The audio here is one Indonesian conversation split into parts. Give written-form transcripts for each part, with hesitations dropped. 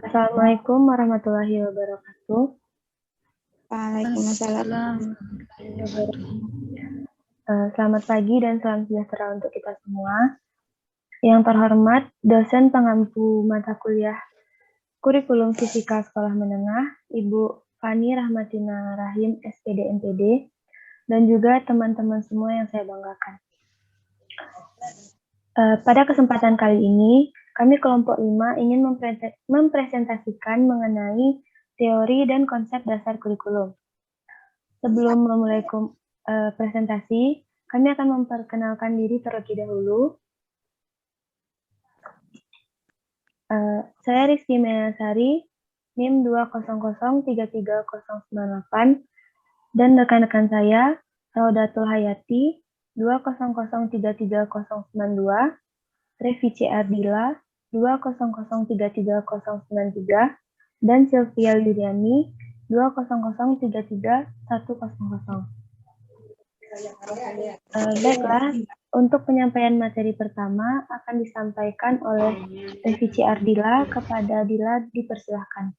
Assalamualaikum warahmatullahi wabarakatuh. Waalaikumsalam. Selamat pagi dan salam sejahtera untuk kita semua. Yang terhormat, dosen pengampu mata kuliah Kurikulum Fisika Sekolah Menengah, Ibu Fani Rahmatina Rahim, SPD MPD, dan juga teman-teman semua yang saya banggakan. Pada kesempatan kali ini, kami kelompok 5 ingin mempresentasikan mengenai teori dan konsep dasar kurikulum. Sebelum memulai presentasi, kami akan memperkenalkan diri terlebih dahulu. Saya Rizky Menasari, NIM 2003398, dan rekan-rekan saya, Raudatul Hayati, 2003392, Revici Ardila, 2003393, dan Sylvia Yuliani, 2003310. Baiklah, untuk penyampaian materi pertama akan disampaikan oleh Revici Ardila. Kepada Dila dipersilahkan.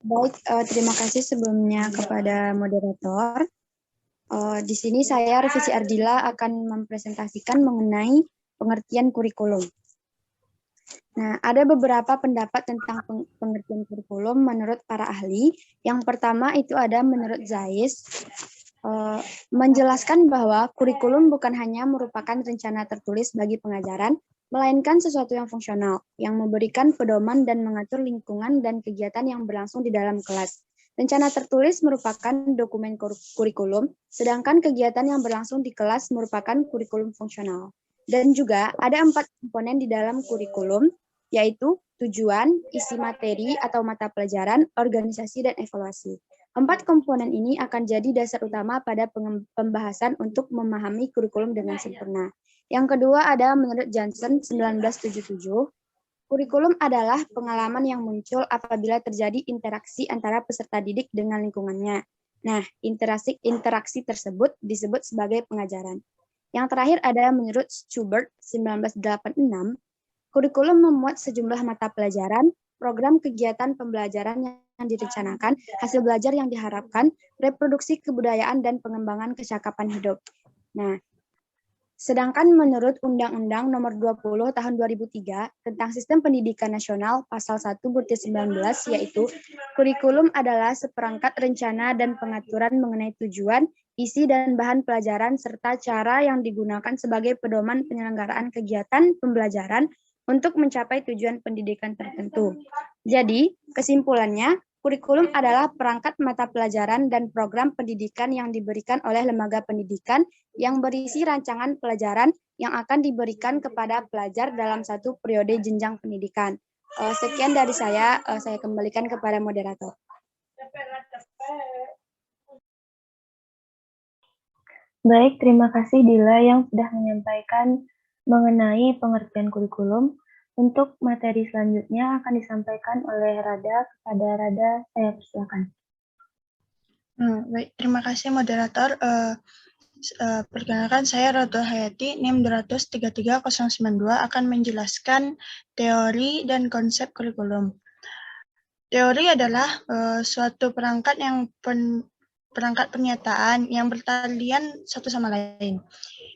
Baik, terima kasih sebelumnya kepada moderator. Di sini saya Revici Ardila akan mempresentasikan mengenai pengertian kurikulum. Nah, ada beberapa pendapat tentang pengertian kurikulum menurut para ahli. Yang pertama itu ada menurut Zais, menjelaskan bahwa kurikulum bukan hanya merupakan rencana tertulis bagi pengajaran, melainkan sesuatu yang fungsional, yang memberikan pedoman dan mengatur lingkungan dan kegiatan yang berlangsung di dalam kelas. Rencana tertulis merupakan dokumen kurikulum, sedangkan kegiatan yang berlangsung di kelas merupakan kurikulum fungsional. Dan juga ada 4 komponen di dalam kurikulum, yaitu tujuan, isi materi atau mata pelajaran, organisasi, dan evaluasi. 4 komponen ini akan jadi dasar utama pada pembahasan untuk memahami kurikulum dengan sempurna. Yang kedua ada menurut Johnson 1977, kurikulum adalah pengalaman yang muncul apabila terjadi interaksi antara peserta didik dengan lingkungannya. Nah, interaksi tersebut disebut sebagai pengajaran. Yang terakhir ada menurut Schubert 1986, kurikulum memuat sejumlah mata pelajaran, program kegiatan pembelajaran yang direncanakan, hasil belajar yang diharapkan, reproduksi kebudayaan, dan pengembangan kecakapan hidup. Nah, sedangkan menurut Undang-Undang Nomor 20 Tahun 2003 tentang Sistem Pendidikan Nasional Pasal 1 Butir 19, yaitu kurikulum adalah seperangkat rencana dan pengaturan mengenai tujuan, isi dan bahan pelajaran, serta cara yang digunakan sebagai pedoman penyelenggaraan kegiatan pembelajaran untuk mencapai tujuan pendidikan tertentu. Jadi, kesimpulannya, kurikulum adalah perangkat mata pelajaran dan program pendidikan yang diberikan oleh lembaga pendidikan yang berisi rancangan pelajaran yang akan diberikan kepada pelajar dalam satu periode jenjang pendidikan. Sekian dari saya kembalikan kepada moderator. Baik, terima kasih Dila yang sudah menyampaikan mengenai pengertian kurikulum. Untuk materi selanjutnya akan disampaikan oleh Rada. Kepada Rada, saya persilakan. Baik, terima kasih moderator. Perkenalkan saya Raudatul Hayati, NIM 200339092 akan menjelaskan teori dan konsep kurikulum. Teori adalah suatu perangkat pernyataan yang bertalian satu sama lain,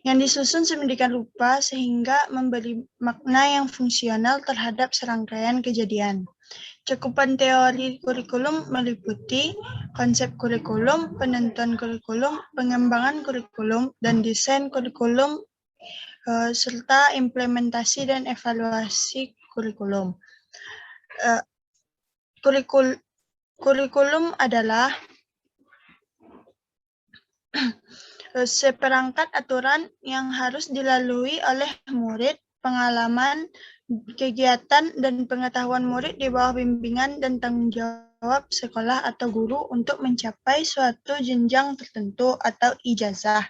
yang disusun sedemikian rupa sehingga memberi makna yang fungsional terhadap serangkaian kejadian. Cakupan teori kurikulum meliputi konsep kurikulum, penentuan kurikulum, pengembangan kurikulum, dan desain kurikulum, serta implementasi dan evaluasi kurikulum. Kurikulum adalah seperangkat aturan yang harus dilalui oleh murid, pengalaman, kegiatan, dan pengetahuan murid di bawah bimbingan dan tanggung jawab sekolah atau guru untuk mencapai suatu jenjang tertentu atau ijazah.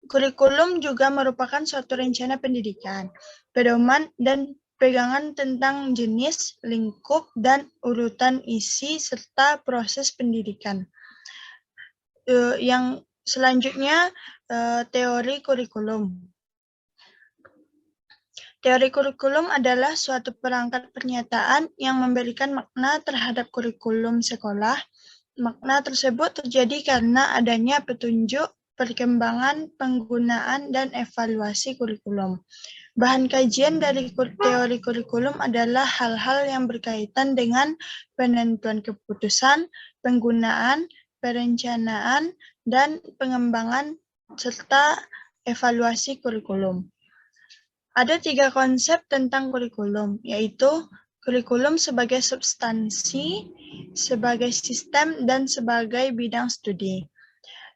Kurikulum juga merupakan suatu rencana pendidikan, pedoman, dan pegangan tentang jenis, lingkup, dan urutan isi serta proses pendidikan. Yang selanjutnya, teori kurikulum. Teori kurikulum adalah suatu perangkat pernyataan yang memberikan makna terhadap kurikulum sekolah. Makna tersebut terjadi karena adanya petunjuk, perkembangan, penggunaan, dan evaluasi kurikulum. Bahan kajian dari teori kurikulum adalah hal-hal yang berkaitan dengan penentuan keputusan, penggunaan, perencanaan, dan pengembangan, serta evaluasi kurikulum. Ada 3 konsep tentang kurikulum, yaitu kurikulum sebagai substansi, sebagai sistem, dan sebagai bidang studi.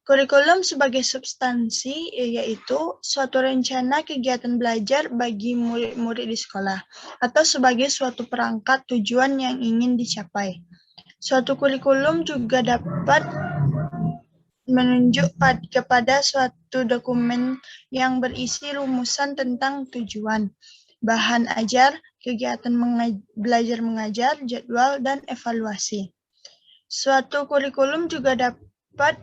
Kurikulum sebagai substansi yaitu suatu rencana kegiatan belajar bagi murid-murid di sekolah atau sebagai suatu perangkat tujuan yang ingin dicapai. Suatu kurikulum juga dapat menunjuk kepada suatu dokumen yang berisi rumusan tentang tujuan, bahan ajar, kegiatan belajar mengajar, jadwal, dan evaluasi. Suatu kurikulum juga dapat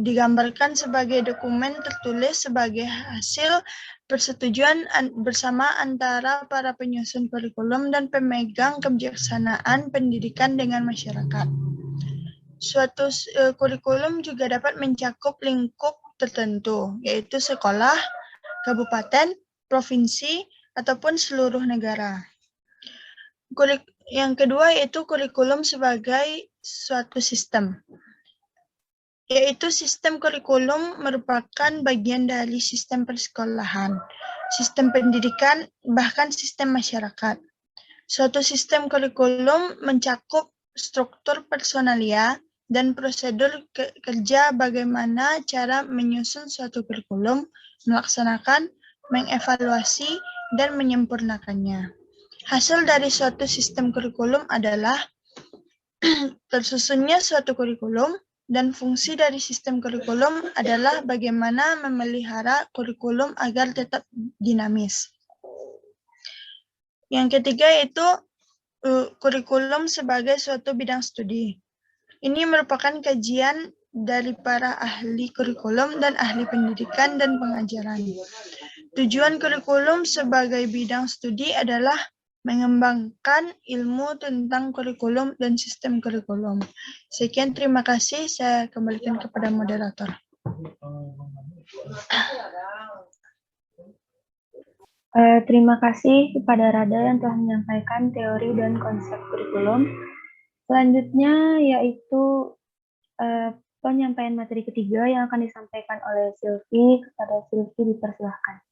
digambarkan sebagai dokumen tertulis sebagai hasil persetujuan bersama antara para penyusun kurikulum dan pemegang kebijaksanaan pendidikan dengan masyarakat. Suatu kurikulum juga dapat mencakup lingkup tertentu, yaitu sekolah, kabupaten, provinsi, ataupun seluruh negara. Yang kedua yaitu kurikulum sebagai suatu sistem, yaitu sistem kurikulum merupakan bagian dari sistem persekolahan, sistem pendidikan, bahkan sistem masyarakat. Suatu sistem kurikulum mencakup struktur personalia dan prosedur kerja bagaimana cara menyusun suatu kurikulum, melaksanakan, mengevaluasi, dan menyempurnakannya. Hasil dari suatu sistem kurikulum adalah tersusunnya suatu kurikulum, dan fungsi dari sistem kurikulum adalah bagaimana memelihara kurikulum agar tetap dinamis. Yang ketiga yaitu kurikulum sebagai suatu bidang studi. Ini merupakan kajian dari para ahli kurikulum dan ahli pendidikan dan pengajaran. Tujuan kurikulum sebagai bidang studi adalah mengembangkan ilmu tentang kurikulum dan sistem kurikulum. Sekian, terima kasih. Saya kembalikan kepada moderator. Terima kasih kepada Rada yang telah menyampaikan teori dan konsep kurikulum. Selanjutnya yaitu penyampaian materi ketiga yang akan disampaikan oleh Silvi. Kepada Silvi dipersilahkan.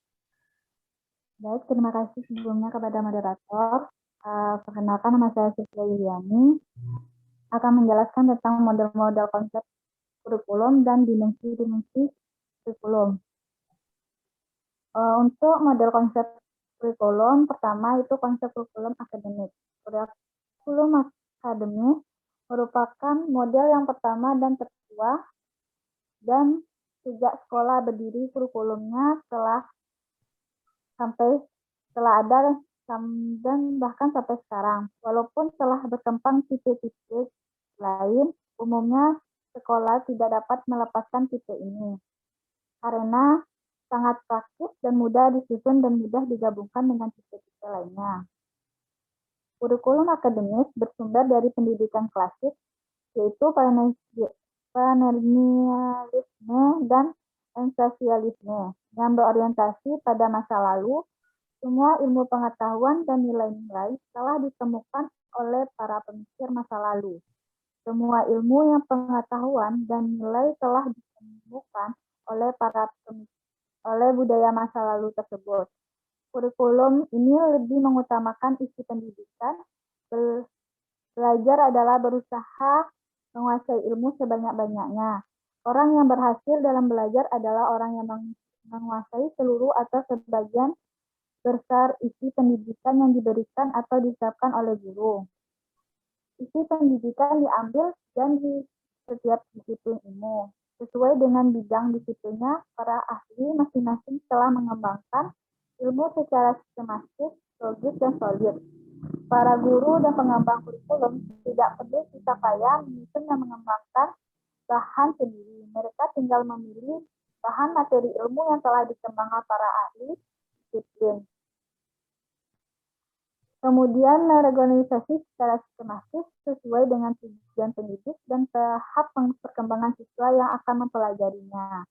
Baik, terima kasih sebelumnya kepada moderator. Perkenalkan, nama saya Silvia Yuliani, akan menjelaskan tentang model-model konsep kurikulum dan dimensi-dimensi kurikulum. Untuk model konsep kurikulum, pertama itu konsep kurikulum akademik. Kurikulum akademik merupakan model yang pertama dan tertua, dan sejak sekolah berdiri kurikulumnya telah ada dan bahkan sampai sekarang. Walaupun telah berkembang tipe-tipe lain, umumnya sekolah tidak dapat melepaskan tipe ini karena sangat praktis dan mudah disusun dan mudah digabungkan dengan tipe-tipe lainnya. Kurikulum akademis bersumber dari pendidikan klasik, yaitu paternalisme dan esensialisme, yang berorientasi pada masa lalu. Semua ilmu pengetahuan dan nilai-nilai telah ditemukan oleh para pemikir masa lalu. Semua ilmu yang pengetahuan dan nilai telah ditemukan oleh oleh budaya masa lalu tersebut. Kurikulum ini lebih mengutamakan isi pendidikan. Belajar adalah berusaha menguasai ilmu sebanyak-banyaknya. Orang yang berhasil dalam belajar adalah orang yang menguasai seluruh atau sebagian besar isi pendidikan yang diberikan atau disiapkan oleh guru. Isi pendidikan diambil dan di setiap disiplin ilmu. Sesuai dengan bidang disiplinnya, para ahli masing-masing telah mengembangkan ilmu secara sistematis, logis, dan solid. Para guru dan pengembang kurikulum tidak perlu susah payah menyusun dan mengembangkan bahan sendiri. Mereka tinggal memilih bahan materi ilmu yang telah dikembangkan para ahli disiplin. Kemudian mereorganisasi secara sistematis sesuai dengan tujuan pendidik dan tahap perkembangan siswa yang akan mempelajarinya.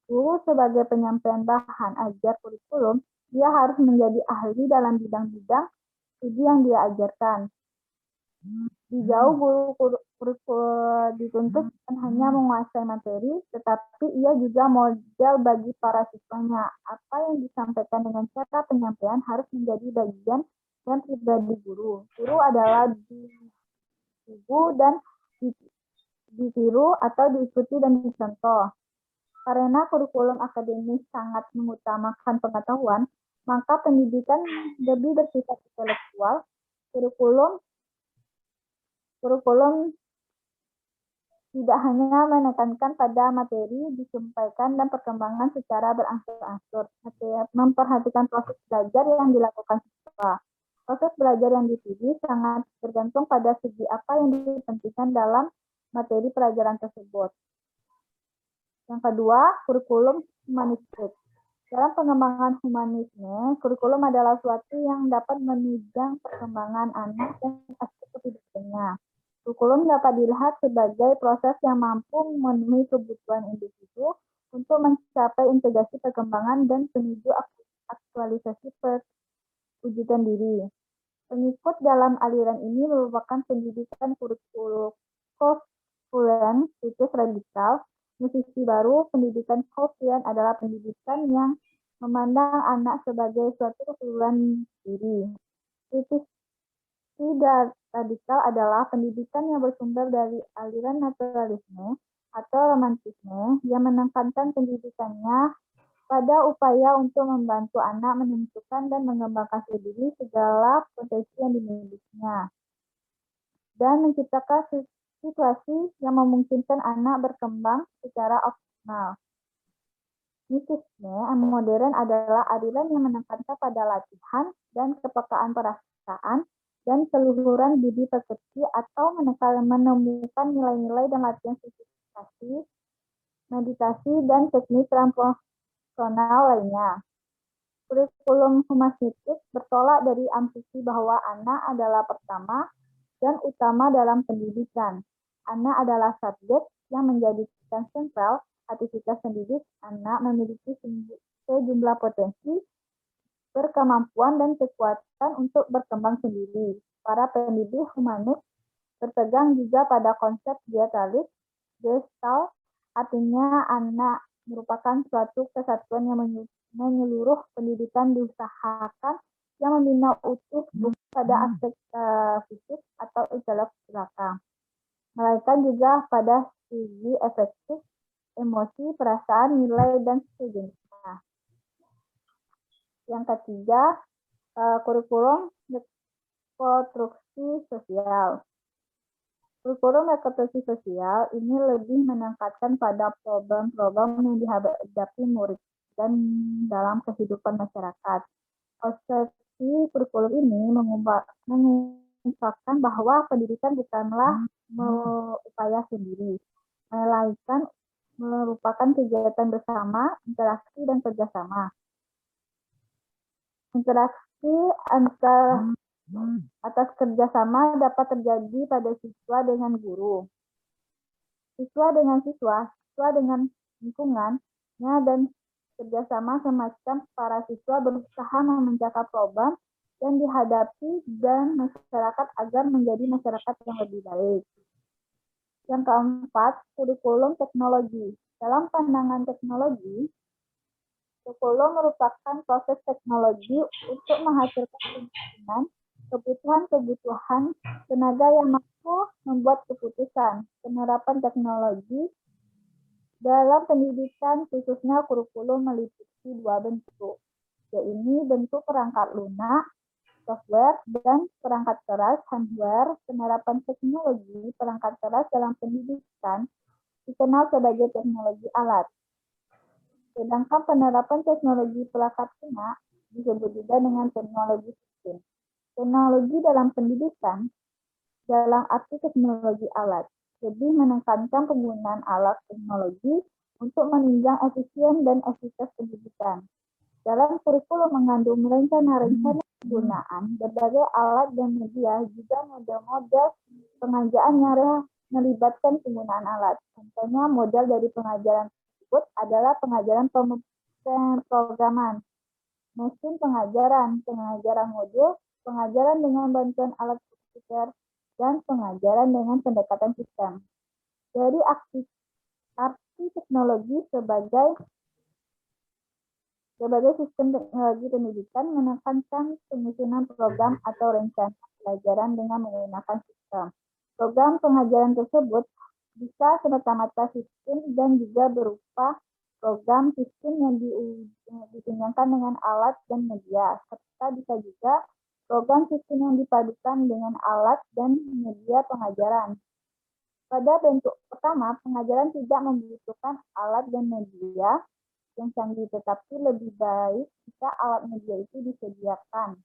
Guru sebagai penyampaian bahan ajar kurikulum, dia harus menjadi ahli dalam bidang-bidang studi yang dia ajarkan. Dijauh guru dituntut bukan hanya menguasai materi, tetapi ia juga model bagi para siswanya. Apa yang disampaikan dengan cara penyampaian harus menjadi bagian dan pribadi guru. Guru adalah dibuku dan ditiru atau diikuti dan dicontoh. Karena kurikulum akademis sangat mengutamakan pengetahuan, maka pendidikan lebih bersifat intelektual. Kurikulum tidak hanya menekankan pada materi disampaikan dan perkembangan secara berangsur-angsur, memperhatikan proses belajar yang dilakukan siswa. Proses belajar yang dipilih sangat tergantung pada segi apa yang dipentingkan dalam materi pelajaran tersebut. Yang kedua, kurikulum humanistik. Dalam pengembangan humanisme, kurikulum adalah suatu yang dapat menunjang perkembangan anak dan aspek kehidupannya. Kurikulum dapat dilihat sebagai proses yang mampu memenuhi kebutuhan individu untuk mencapai integrasi perkembangan dan menuju aktualisasi perwujudan diri. Pengikut dalam aliran ini merupakan pendidikan kurikulum kritis radikal. Musisi baru, pendidikan Hofian adalah pendidikan yang memandang anak sebagai suatu keseluruhan diri. Kritis radikal adalah pendidikan yang bersumber dari aliran naturalisme atau romantisme yang menekankan pendidikannya pada upaya untuk membantu anak menentukan dan mengembangkan sendiri segala potensi yang dimilikinya dan menciptakan situasi yang memungkinkan anak berkembang secara optimal. Mistisme modern adalah aliran yang menekankan pada latihan dan kepekaan perasaan dan keluhuran budi pekerti atau menemukan nilai-nilai dan latihan sosialisasi, meditasi, dan teknik transpersonal lainnya. Kurikulum humanistik bertolak dari asumsi bahwa anak adalah pertama dan utama dalam pendidikan. Anak adalah subjek yang menjadikan sentral aktivitas pendidik. Anak memiliki sejumlah potensi, berkemampuan, dan kekuatan untuk berkembang sendiri. Para pendidik humanis berpegang juga pada konsep diatalis, Gestalt, artinya anak merupakan suatu kesatuan yang menyeluruh pendidikan diusahakan yang membina utuh bukan pada aspek fisik atau intelek belaka, melainkan juga pada segi efektif, emosi, perasaan, nilai, dan sejenisnya. Yang ketiga, kurikulum rekonstruksi sosial. Kurikulum rekonstruksi sosial ini lebih menekankan pada problem-problem yang dihadapi murid dan dalam kehidupan masyarakat. Konsepsi kurikulum ini mengungkapkan bahwa pendidikan bukanlah upaya sendiri, melainkan merupakan kegiatan bersama, interaksi, dan kerjasama. Interaksi atas kerjasama dapat terjadi pada siswa dengan guru, siswa dengan siswa, siswa dengan lingkungannya, dan kerjasama semacam para siswa berusaha memecahkan problem yang dihadapi dan masyarakat agar menjadi masyarakat yang lebih baik. Yang keempat, kurikulum teknologi. Dalam pandangan teknologi, kurikulum merupakan proses teknologi untuk menghasilkan kemungkinan kebutuhan tenaga yang mampu membuat keputusan. Penerapan teknologi dalam pendidikan khususnya kurikulum meliputi dua bentuk, yaitu bentuk perangkat lunak, software, dan perangkat keras, hardware. Penerapan teknologi perangkat keras dalam pendidikan dikenal sebagai teknologi alat. Sedangkan penerapan teknologi perangkat lunak disebut juga dengan teknologi sistem. Teknologi dalam pendidikan dalam arti teknologi alat lebih menekankan penggunaan alat teknologi untuk menunjang efisien dan efikasi pendidikan. Dalam kurikulum mengandung rencana-rencana penggunaan berbagai alat dan media, juga model-model pengajaran yang melibatkan penggunaan alat. Contohnya model dari pengajaran tersebut adalah pengajaran pemrograman, mesin pengajaran, pengajaran modul, pengajaran dengan bantuan alat komputer, dan pengajaran dengan pendekatan sistem. Jadi arti teknologi sebagai sistem teknologi pendidikan menekankan penyusunan program atau rencana pelajaran dengan menggunakan sistem. Program pengajaran tersebut bisa semata-mata sistem dan juga berupa program sistem yang ditunjangkan dengan alat dan media, serta bisa juga program sistem yang dipadukan dengan alat dan media pengajaran. Pada bentuk pertama, pengajaran tidak membutuhkan alat dan media yang canggih, tetapi lebih baik jika alat media itu disediakan.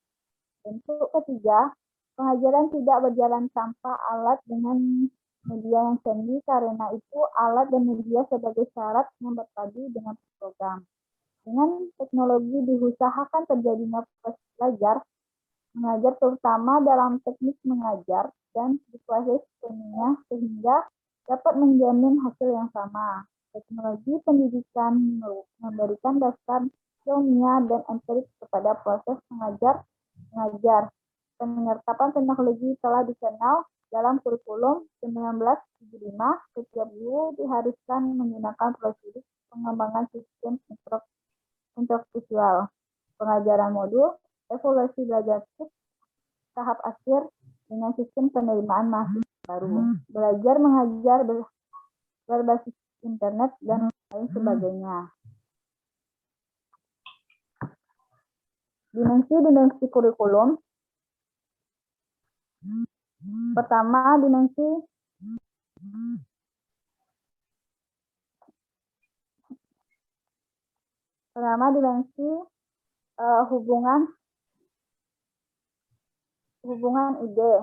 Bentuk ketiga, pengajaran tidak berjalan tanpa alat dengan media yang canggih, karena itu alat dan media sebagai syarat yang berpadu dengan program. Dengan teknologi diusahakan terjadinya proses belajar, mengajar terutama dalam teknik mengajar dan dikuasai sepenuhnya sehingga dapat menjamin hasil yang sama. Teknologi pendidikan memberikan dasar ilmiah dan empirik kepada proses mengajar. Penyertapan teknologi telah dikenal dalam kurikulum 1975. Setiap guru diharuskan menggunakan prosedur pengembangan sistem instruksional, pengajaran modul, evaluasi belajar tahap akhir dengan sistem penerimaan mahasiswa baru, belajar mengajar berbasis internet dan lain sebagainya. Dimensi kurikulum. Pertama, dimensi hubungan ide.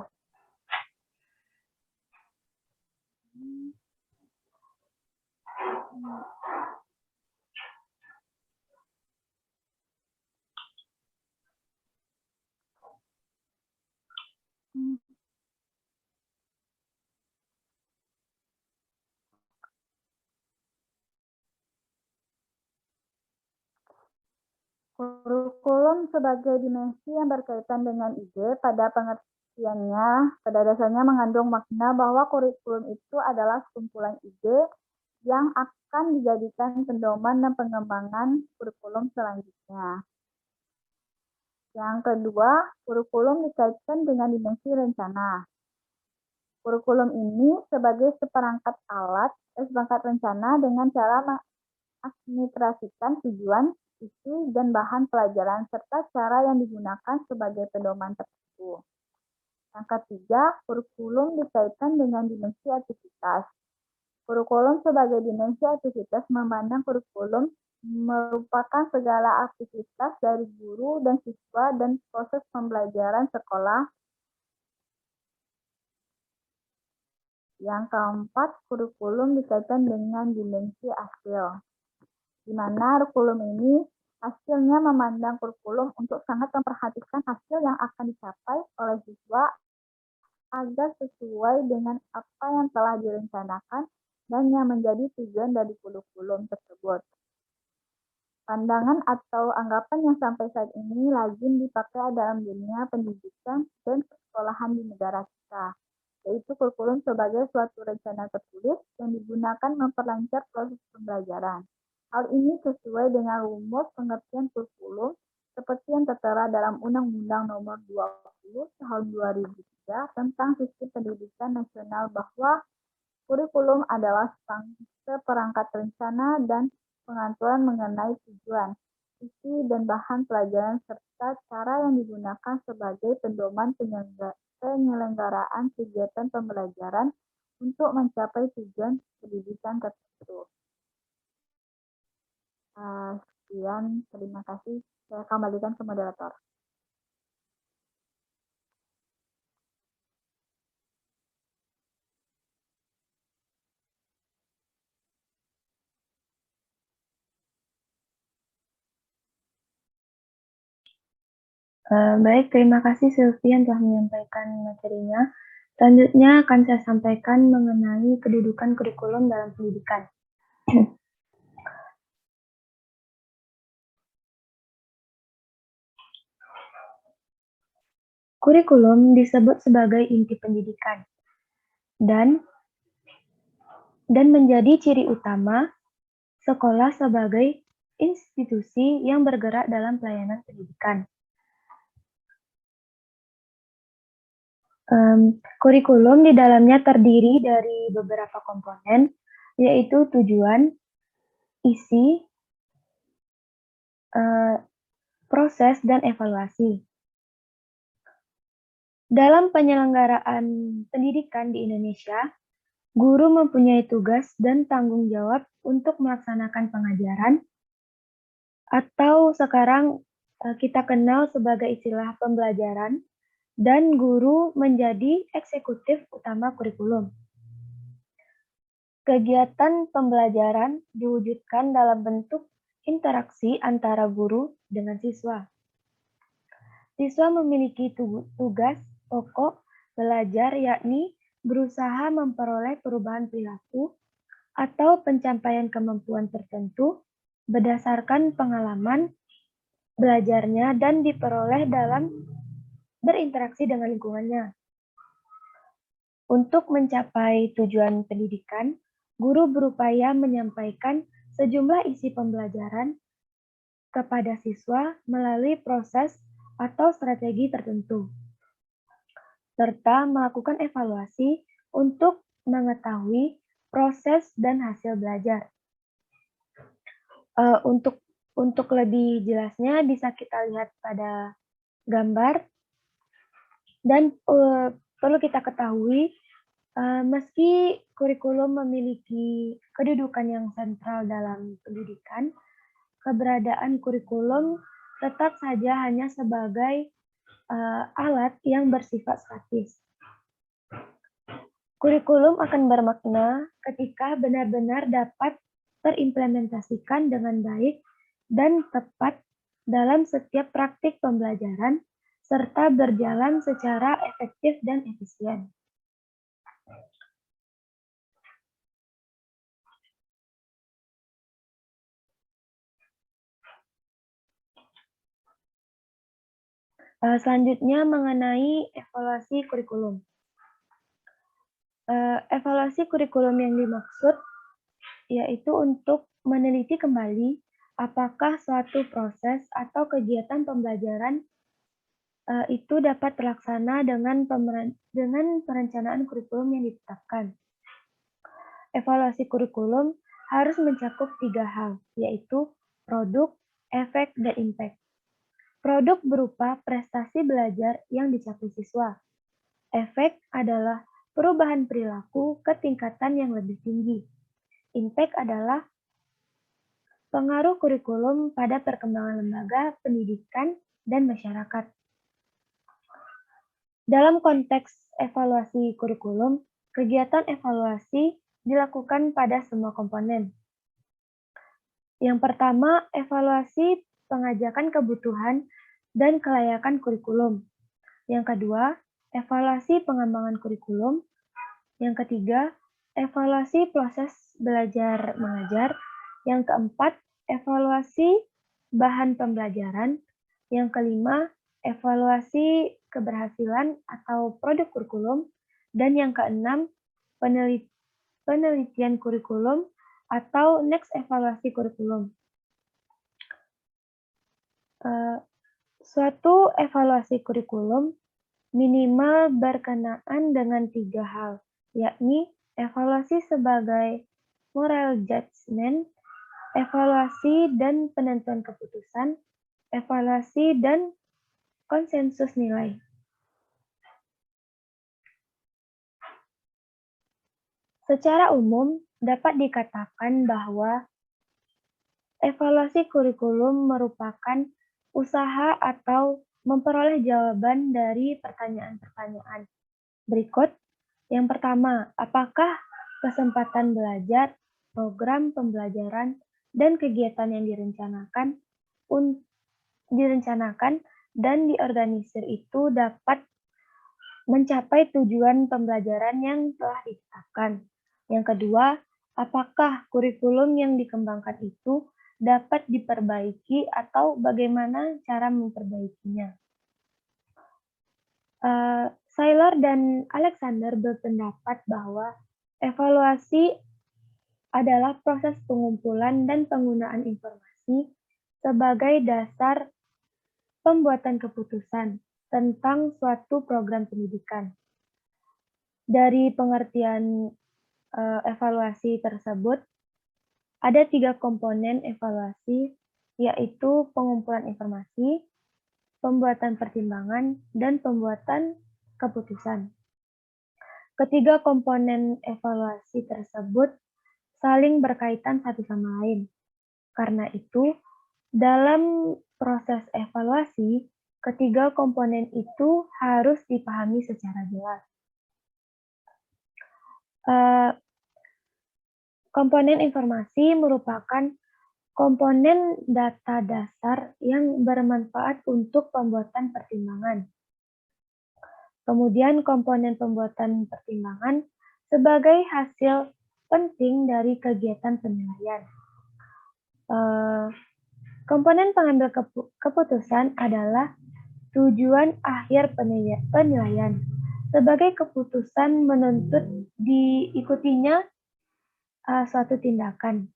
Kurikulum sebagai dimensi yang berkaitan dengan ide pada dasarnya mengandung makna bahwa kurikulum itu adalah sekumpulan ide yang akan dijadikan pedoman dan pengembangan kurikulum selanjutnya. Yang kedua, kurikulum dikaitkan dengan dimensi rencana. Kurikulum ini sebagai seperangkat rencana dengan cara mengadministrasikan tujuan, isi, dan bahan pelajaran, serta cara yang digunakan sebagai pedoman tertentu. Yang ketiga, kurikulum dikaitkan dengan dimensi aktivitas. Kurikulum sebagai dimensi aktivitas memandang kurikulum merupakan segala aktivitas dari guru dan siswa dan proses pembelajaran sekolah. Yang keempat, kurikulum dikaitkan dengan dimensi hasil, di mana kurikulum ini hasilnya memandang kurikulum untuk sangat memperhatikan hasil yang akan dicapai oleh siswa agar sesuai dengan apa yang telah direncanakan dan yang menjadi tujuan dari kurikulum tersebut. Pandangan atau anggapan yang sampai saat ini lazim dipakai dalam dunia pendidikan dan persekolahan di negara kita, yaitu kurikulum sebagai suatu rencana tertulis yang digunakan memperlancar proses pembelajaran. Hal ini sesuai dengan rumus pengertian kurikulum seperti yang tertera dalam Undang-Undang Nomor 20 Tahun 2003 tentang Sistem Pendidikan Nasional, bahwa kurikulum adalah seperangkat rencana dan pengaturan mengenai tujuan, isi, dan bahan pelajaran serta cara yang digunakan sebagai pedoman penyelenggaraan kegiatan pembelajaran untuk mencapai tujuan pendidikan tertentu. Sekian, terima kasih. Saya kembalikan ke moderator. Baik, terima kasih Sylvie yang telah menyampaikan materinya. Selanjutnya akan saya sampaikan mengenai kedudukan kurikulum dalam pendidikan. Kurikulum disebut sebagai inti pendidikan dan menjadi ciri utama sekolah sebagai institusi yang bergerak dalam pelayanan pendidikan. Kurikulum di dalamnya terdiri dari beberapa komponen, yaitu tujuan, isi, proses, dan evaluasi. Dalam penyelenggaraan pendidikan di Indonesia, guru mempunyai tugas dan tanggung jawab untuk melaksanakan pengajaran, atau sekarang kita kenal sebagai istilah pembelajaran, dan guru menjadi eksekutif utama kurikulum. Kegiatan pembelajaran diwujudkan dalam bentuk interaksi antara guru dengan siswa. Siswa memiliki tugas pokok belajar, yakni berusaha memperoleh perubahan perilaku atau pencapaian kemampuan tertentu berdasarkan pengalaman belajarnya dan diperoleh dalam berinteraksi dengan lingkungannya. Untuk mencapai tujuan pendidikan, guru berupaya menyampaikan sejumlah isi pembelajaran kepada siswa melalui proses atau strategi tertentu, serta melakukan evaluasi untuk mengetahui proses dan hasil belajar. Untuk lebih jelasnya bisa kita lihat pada gambar. Dan perlu kita ketahui, meski kurikulum memiliki kedudukan yang sentral dalam pendidikan, keberadaan kurikulum tetap saja hanya sebagai alat yang bersifat statis. Kurikulum akan bermakna ketika benar-benar dapat terimplementasikan dengan baik dan tepat dalam setiap praktik pembelajaran, serta berjalan secara efektif dan efisien. Selanjutnya mengenai evaluasi kurikulum. Evaluasi kurikulum yang dimaksud yaitu untuk meneliti kembali apakah suatu proses atau kegiatan pembelajaran itu dapat terlaksana dengan perencanaan kurikulum yang ditetapkan. Evaluasi kurikulum harus mencakup 3 hal, yaitu produk, efek, dan impact. Produk berupa prestasi belajar yang dicapai siswa. Efek adalah perubahan perilaku ke tingkatan yang lebih tinggi. Impact adalah pengaruh kurikulum pada perkembangan lembaga, pendidikan, dan masyarakat. Dalam konteks evaluasi kurikulum, kegiatan evaluasi dilakukan pada semua komponen. Yang pertama, evaluasi pengajakan kebutuhan dan kelayakan kurikulum. Yang kedua, evaluasi pengembangan kurikulum. Yang ketiga, evaluasi proses belajar mengajar. Yang keempat, evaluasi bahan pembelajaran. Yang kelima, evaluasi keberhasilan atau produk kurikulum. Dan yang keenam, penelitian kurikulum atau next evaluasi kurikulum. Suatu evaluasi kurikulum minimal berkenaan dengan 3 hal, yakni evaluasi sebagai moral judgment, evaluasi dan penentuan keputusan, evaluasi dan konsensus nilai. Secara umum, dapat dikatakan bahwa evaluasi kurikulum merupakan usaha atau memperoleh jawaban dari pertanyaan-pertanyaan berikut. Yang pertama, apakah kesempatan belajar, program pembelajaran, dan kegiatan yang direncanakan dan diorganisir itu dapat mencapai tujuan pembelajaran yang telah ditetapkan. Yang kedua, apakah kurikulum yang dikembangkan itu dapat diperbaiki atau bagaimana cara memperbaikinya. Saylor dan Alexander berpendapat bahwa evaluasi adalah proses pengumpulan dan penggunaan informasi sebagai dasar pembuatan keputusan tentang suatu program pendidikan. Dari pengertian evaluasi tersebut, ada 3 komponen evaluasi, yaitu pengumpulan informasi, pembuatan pertimbangan, dan pembuatan keputusan. Ketiga komponen evaluasi tersebut saling berkaitan satu sama lain. Karena itu, dalam proses evaluasi, ketiga komponen itu harus dipahami secara jelas. Komponen informasi merupakan komponen data dasar yang bermanfaat untuk pembuatan pertimbangan. Kemudian komponen pembuatan pertimbangan sebagai hasil penting dari kegiatan penilaian. Komponen pengambil keputusan adalah tujuan akhir penilaian. Sebagai keputusan menuntut diikutinya suatu tindakan.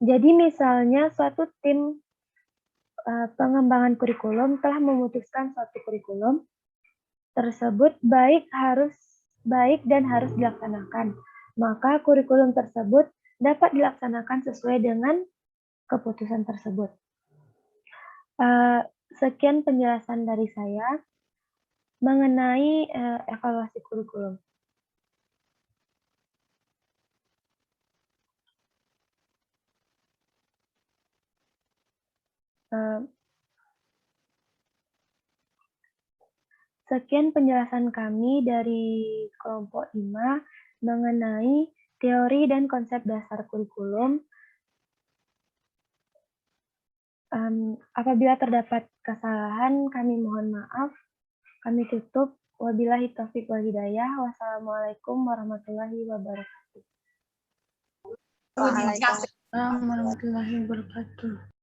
Jadi misalnya suatu tim pengembangan kurikulum telah memutuskan suatu kurikulum tersebut baik dan harus dilaksanakan. Maka kurikulum tersebut dapat dilaksanakan sesuai dengan keputusan tersebut. Sekian penjelasan dari saya mengenai evaluasi kurikulum. Sekian penjelasan kami dari kelompok 5 mengenai teori dan konsep dasar kurikulum. Apabila terdapat kesalahan, kami mohon maaf. Kami tutup. Wabillahi taufiq wal hidayah. Wassalamualaikum warahmatullahi wabarakatuh. Waalaikumsalam warahmatullahi wabarakatuh.